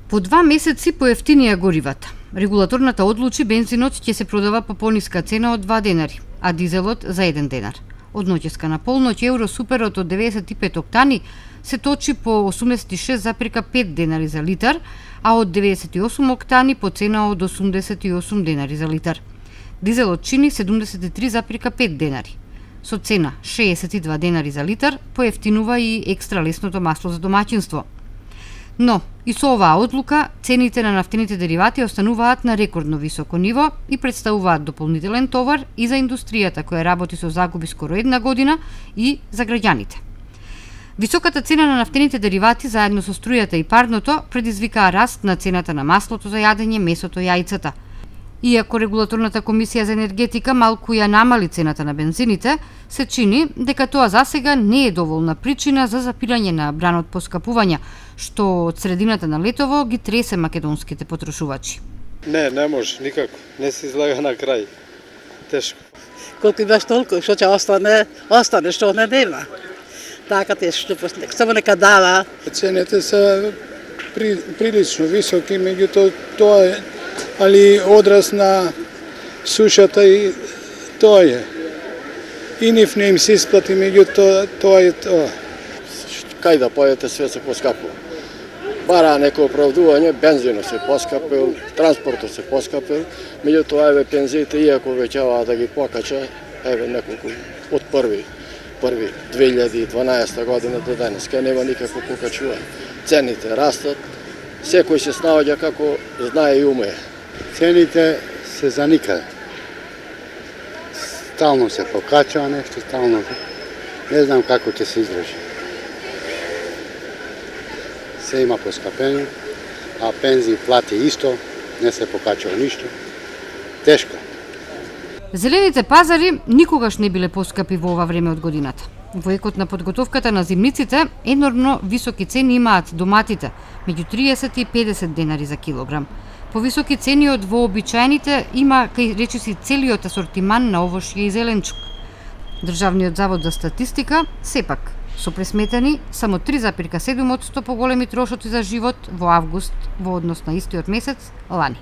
По 2 месеци поевтинија горивата. Регулаторната одлучи бензинот ќе се продава по пониска цена од 2 денари, а дизелот за 1 денар. Од ноќеска на полноќ евро суперот од 95 октани се точи по 86,5 денари за литар, а од 98 октани по цена од 88 денари за литар. Дизелот чини 73,5 денари. Со цена 62 денари за литар поевтинува и екстра лесното масло за домаќинство. Но, и со оваа одлука, цените на нафтените деривати остануваат на рекордно високо ниво и представуваат дополнителен товар и за индустријата која работи со загуби скоро 1 година и за граѓаните. Високата цена на нафтените деривати заедно со струјата и парното предизвикаа раст на цената на маслото за јадење, месото и јајцата. Иако регулаторната комисија за енергетика малку ја намали цената на бензините, се чини дека тоа засега не е доволна причина за запирање на бранот поскапувања, што од средината на летово ги тресе македонските потрошувачи. Не може, никако. Не се излага на крај. Тешко. Колку имаш толку, што ќе остане што не нема. Така тешко, само нека дава. Цените се прилично високи, меѓутоа тоа е али одраз на сушата и тоа е. И нив не им се исплати, меѓутоа тоа е тоа. Кај да појдете, све се поскапува. Бара неко оправдување, бензинот се поскапил, транспортот се поскапил, меѓутоа еве пензиите иако веќаваа да ги покача, еве неколку од први 2012 година до денеска нема никакво покачување. Цените растат, секој се снаоѓа како знае и умее. Цените се за никаде. Стално се покачува нешто, стално не знам како ќе се издржи. Се има поскапение, а пензии плати исто, не се покачува ништо. Тешко. Зелените пазари никогаш не биле поскапи во ова време од годината. Во екот на подготовката на зимниците, енормно високи цени имаат доматите, меѓу 30 и 50 денари за килограм. Повисоки цени од вообичаените има кај речиси целиот асортиман на овошје и зеленчук. Државниот завод за статистика сепак со пресметани само 3,7% поголеми трошоци за живот во август во однос на истиот месец лани.